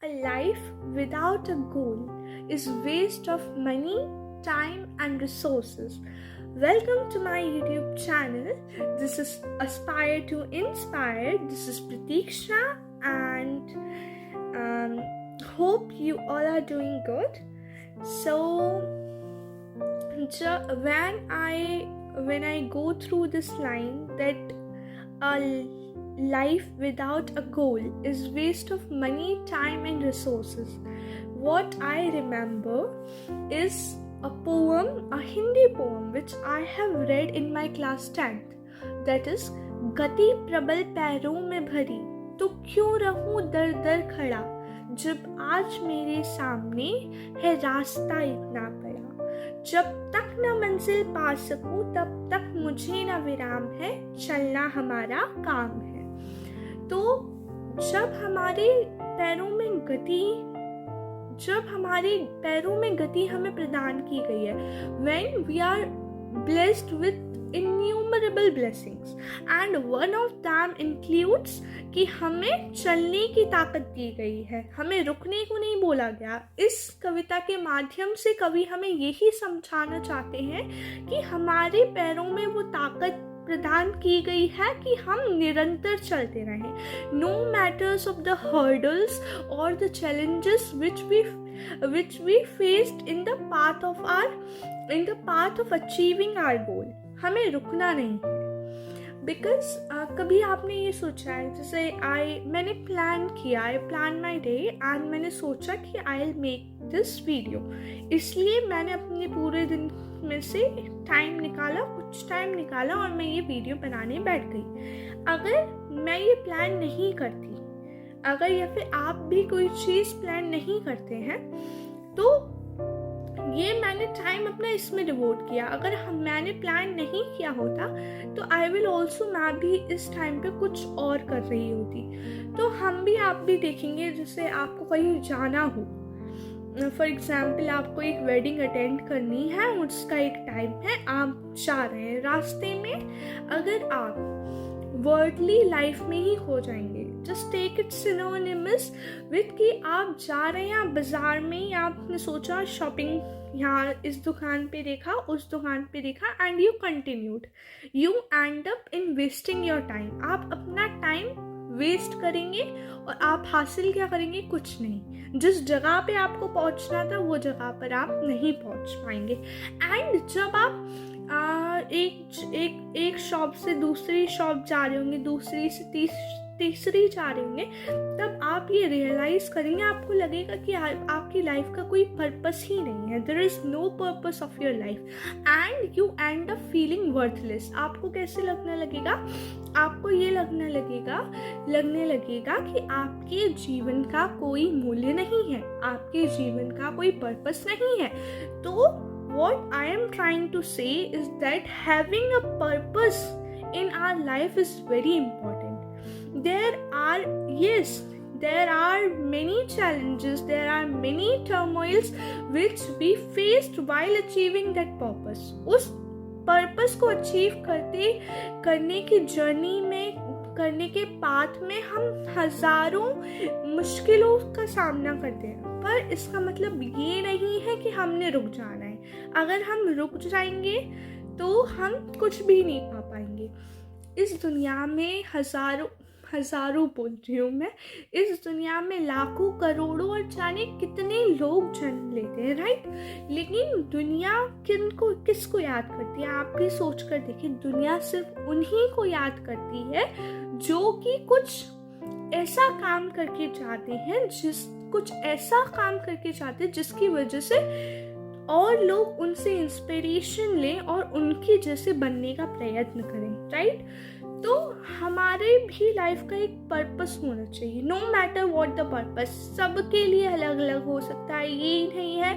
A life without a goal is waste of money, time and resources. Welcome to my YouTube channel. This is Aspire to Inspire. This is Pratiksha and hope you all are doing good. So when I go through this line that a life without a goal is waste of money, time and resources, what I remember is a poem, a Hindi poem which I have read in my class 10th. That is, गति प्रबल पैरों में भरी तो क्यों रहूं दर दर खड़ा, जब आज मेरे सामने है रास्ता इतना बड़ा, जब तक न मंजिल पा सकूं तब तक मुझे न विराम है, चलना हमारा काम है। तो जब हमारे पैरों में गति हमें प्रदान की गई है, when we are blessed with innumerable blessings and one of them includes कि हमें चलने की ताकत दी गई है, हमें रुकने को नहीं बोला गया। इस कविता के माध्यम से कवि हमें यही समझाना चाहते हैं कि हमारे पैरों में वो ताकत प्रदान की गई है कि हम निरंतर चलते रहें, no matters of the hurdles or the challenges which we faced in the path of achieving our goal. हमें रुकना नहीं है। बिकॉज कभी आपने ये सोचा है, जैसे मैंने प्लान किया, I plan my day and मैंने सोचा कि I will make this video, इसलिए मैंने अपने पूरे दिन में से कुछ टाइम निकाला और मैं ये वीडियो बनाने बैठ गई। अगर मैं ये प्लान नहीं करती, अगर या फिर आप भी कोई चीज़ प्लान नहीं करते हैं, तो ये मैंने टाइम अपना इसमें डिवोट किया। अगर मैंने प्लान नहीं किया होता तो मैं भी इस टाइम पे कुछ और कर रही होती। तो आप भी देखेंगे, जैसे आपको कहीं जाना हो, फॉर एग्जाम्पल आपको एक वेडिंग अटेंड करनी है, उसका एक टाइम है, आप जा रहे हैं, रास्ते में अगर आप वर्ल्डली लाइफ में ही खो जाएंगे, just take it synonymous with कि आप जा रहे हैं, आप बाजार में, आपने सोचा शॉपिंग, यहाँ इस दुकान पे देखा, उस दुकान पे देखा and you continued, you end up in wasting your time. आप अपना टाइम वेस्ट करेंगे और आप हासिल क्या करेंगे? कुछ नहीं। जिस जगह पे आपको पहुंचना था वो जगह पर आप नहीं पहुंच पाएंगे। एंड जब आप एक शॉप से दूसरी शॉप जा रहे होंगे, दूसरी से तीसरी जा रहे होंगे, तब आप ये रियलाइज करेंगे, आपको लगेगा कि आपकी लाइफ का कोई पर्पस ही नहीं है, there is no purpose of your life and you end up feeling worthless. आपको कैसे लगने लगेगा? आपको ये लगने लगेगा कि आपके जीवन का कोई मूल्य नहीं है, आपके जीवन का कोई पर्पस नहीं है। तो what I am trying to say is that having a purpose in our life is very important. There are many challenges, there are many turmoils which we faced while achieving that purpose. उस purpose को achieve करने की journey में, करने के path में हम हजारों मुश्किलों का सामना करते हैं, पर इसका मतलब ये नहीं है कि हमने रुक जाना है। अगर हम रुक जाएंगे तो हम कुछ भी नहीं पा पाएंगे। इस दुनिया में हजारों बोल रही हूँ मैं, इस दुनिया में लाखों करोड़ों और जाने कितने लोग जन्म लेते हैं, राइट? लेकिन दुनिया किसको याद करती है? आप भी सोच कर देखिए, दुनिया सिर्फ उन्हीं को याद करती है जो कि कुछ ऐसा काम करके जाते हैं, जिसकी वजह से और लोग उनसे इंस्पिरेशन लें और उनकी जैसे बनने का प्रयत्न करें, राइट? तो हमारे भी लाइफ का एक पर्पस होना चाहिए, no matter what the purpose. सबके लिए अलग अलग हो सकता है। ये नहीं है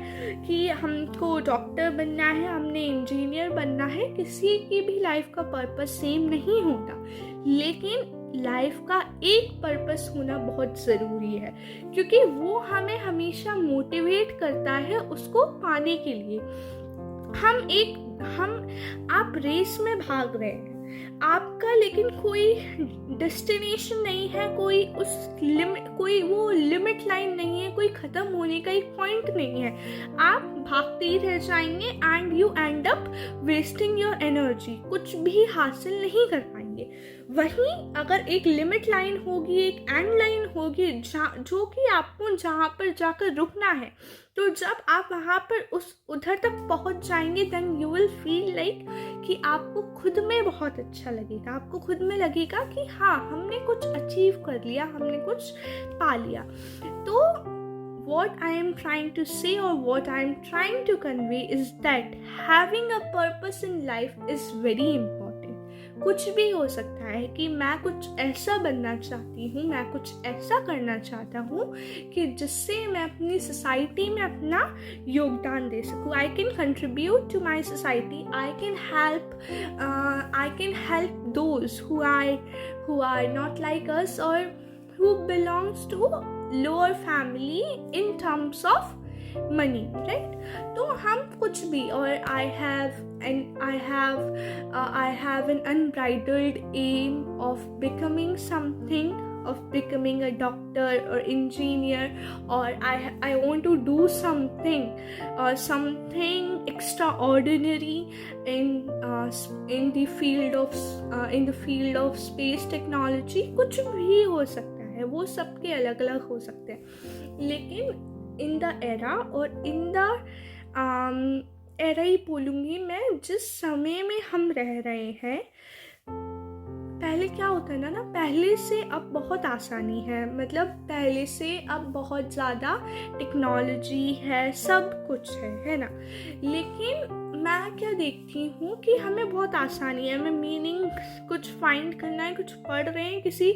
कि हमको डॉक्टर बनना है, हमने इंजीनियर बनना है, किसी की भी लाइफ का पर्पस सेम नहीं होता, लेकिन लाइफ का एक पर्पस होना बहुत ज़रूरी है, क्योंकि वो हमें हमेशा मोटिवेट करता है उसको पाने के लिए। आप रेस में भाग रहे हैं, आपका लेकिन कोई डेस्टिनेशन नहीं है, कोई वो लिमिट लाइन नहीं है, कोई ख़त्म होने का एक पॉइंट नहीं है। आप भागते ही रह जाएंगे and you end up wasting your energy, कुछ भी हासिल नहीं कर पाएंगे। वहीं अगर एक लिमिट लाइन होगी, एक एंड लाइन होगी जो कि आपको जहाँ पर जाकर रुकना है, तो जब आप वहाँ पर उधर तक पहुँच जाएंगे then you will feel like कि आपको खुद में बहुत अच्छा लगेगा, आपको खुद में लगेगा कि हाँ हमने कुछ अचीव कर लिया, हमने कुछ पा लिया। तो what I am trying to say or what I am trying to convey is that having a purpose in life is very important. कुछ भी हो सकता है कि मैं कुछ ऐसा बनना चाहती हूँ, मैं कुछ ऐसा करना चाहता हूँ कि जिससे मैं अपनी सोसाइटी में अपना योगदान दे सकूँ। I can contribute to my society. I can help those who are not like us or who belongs to lower family in terms of money, right? तो हम कुछ भी, और I have an unbridled aim of becoming something, of becoming a doctor or engineer, or I want to do something extraordinary in the field of space technology। कुछ भी हो सकता है, वो सबके अलग अलग हो सकते हैं, लेकिन इन द एरा और इन द एरा ही बोलूँगी मैं जिस समय में हम रह रहे हैं। पहले क्या होता है ना, पहले से अब बहुत आसानी है, मतलब पहले से अब बहुत ज़्यादा टेक्नोलॉजी है, सब कुछ है ना। लेकिन मैं क्या देखती हूँ कि हमें बहुत आसानी है, हमें मीनिंग कुछ फाइंड करना है, कुछ पढ़ रहे हैं, किसी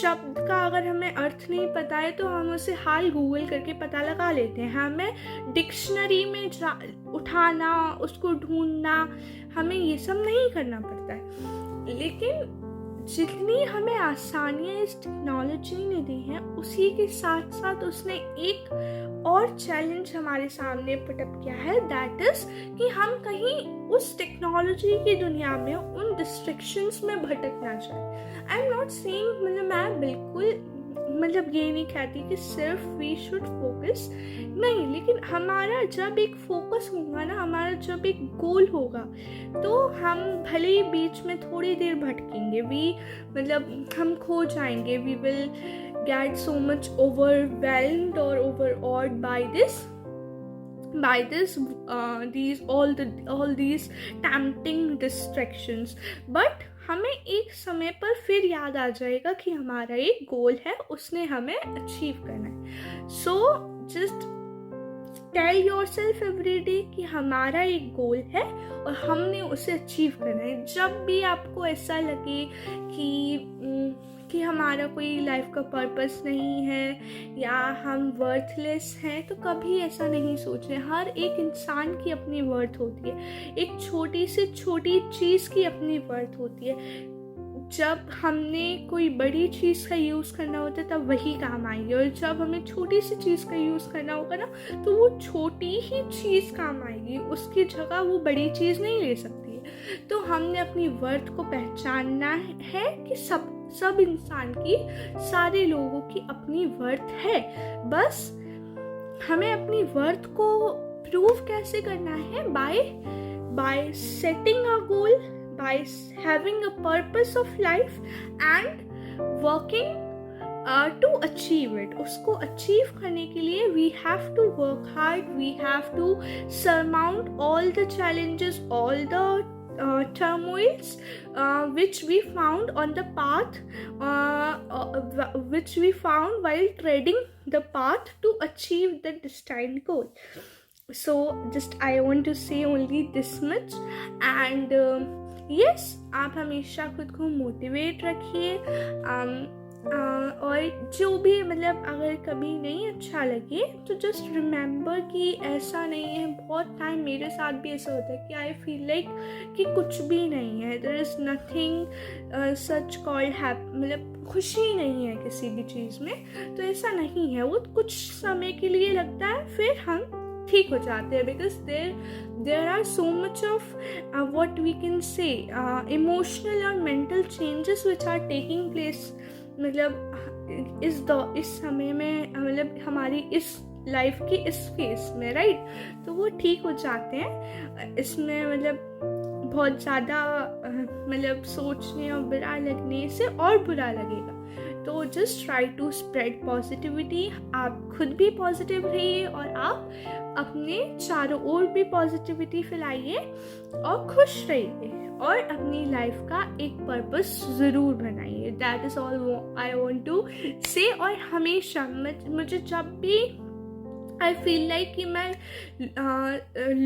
शब्द का अगर हमें अर्थ नहीं पता है तो हम उसे हाल गूगल करके पता लगा लेते हैं। हमें डिक्शनरी में उठाना, उसको ढूंढना, हमें ये सब नहीं करना पड़ता है। लेकिन जितनी हमें आसानियाँ इस टेक्नोलॉजी ने दी हैं, उसी के साथ साथ उसने एक और चैलेंज हमारे सामने पुटअप किया है, दैट इज़ कि हम कहीं उस टेक्नोलॉजी की दुनिया में उन डिस्ट्रैक्शंस में भटक ना जाए। आई एम नॉट सेइंग, मतलब मैं बिल्कुल ये नहीं कहती कि सिर्फ वी शुड फोकस, नहीं, लेकिन हमारा जब एक फोकस होगा ना, हमारा जब एक गोल होगा, तो हम भले ही बीच में थोड़ी देर भटकेंगे, हम खो जाएंगे, we will get so much overwhelmed or overawed by all these tempting distractions, but हमें एक समय पर फिर याद आ जाएगा कि हमारा एक गोल है, उसने हमें अचीव करना है। So just tell yourself every day कि हमारा एक गोल है और हमने उसे अचीव करना है। जब भी आपको ऐसा लगे कि हमारा कोई लाइफ का पर्पस नहीं है या हम वर्थलेस हैं, तो कभी ऐसा नहीं सोचें। हर एक इंसान की अपनी वर्थ होती है, एक छोटी से छोटी चीज़ की अपनी वर्थ होती है। जब हमने कोई बड़ी चीज़ का यूज़ करना होता है तब वही काम आएगी, और जब हमें छोटी सी चीज़ का यूज़ करना होगा ना, तो वो छोटी ही चीज़ काम आएगी, उसकी जगह वो बड़ी चीज़ नहीं ले सकती है। तो हमने अपनी वर्थ को पहचानना है कि सब इंसान की, सारे लोगों की अपनी वर्थ है। बस हमें अपनी वर्थ को प्रूव कैसे करना है? Bye setting a goal, by having a purpose of life and working to achieve it. उसको achieve करने के लिए we have to work hard, we have to surmount all the challenges, all the turmoils which we found on the path, which we found while treading the path to achieve the destined goal. So just I want to say only this much, and yes, आप हमेशा खुद को motivate रखिए, और जो भी अगर कभी नहीं अच्छा लगे तो जस्ट रिमेंबर कि ऐसा नहीं है। बहुत टाइम मेरे साथ भी ऐसा होता है कि आई फील लाइक कि कुछ भी नहीं है, there is nothing such called khushi नहीं है किसी भी चीज़ में। तो ऐसा नहीं है, वो कुछ समय के लिए लगता है, फिर हम ठीक हो जाते हैं, because there are so much of what we can say emotional और mental changes which are taking place, मतलब इस समय में, मतलब हमारी इस लाइफ की इस फेस में, राइट। तो वो ठीक हो जाते हैं। इसमें मतलब बहुत ज़्यादा मतलब सोचने और बुरा लगने से और बुरा लगेगा। तो just try to spread positivity. आप खुद भी पॉजिटिव रहिए और आप अपने चारों ओर भी पॉजिटिविटी फैलाइए और खुश रहिए और अपनी लाइफ का एक पर्पस ज़रूर बनाइए। That is all I want to say. और हमेशा मुझे जब भी आई फील लाइक कि मैं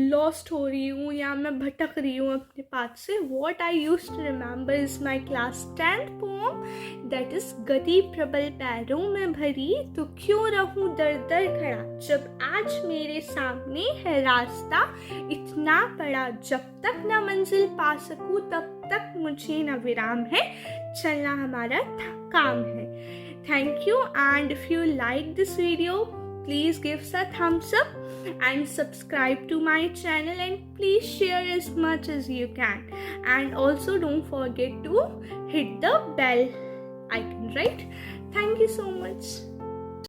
लॉस्ट हो रही हूँ या मैं भटक रही हूँ अपने पाथ से, what I use to remember is my class 10th poem, that is गति प्रबल पैरों में भरी, तो क्यों रहूँ दर दर खड़ा, जब आज मेरे सामने है रास्ता इतना बड़ा, जब तक ना मंजिल पा सकूँ तब तक मुझे ना विराम है, चलना हमारा काम है। Thank you, and if you like this video, please give us a thumbs up and subscribe to my channel, and please share as much as you can, and also don't forget to hit the bell icon, right? Thank you so much.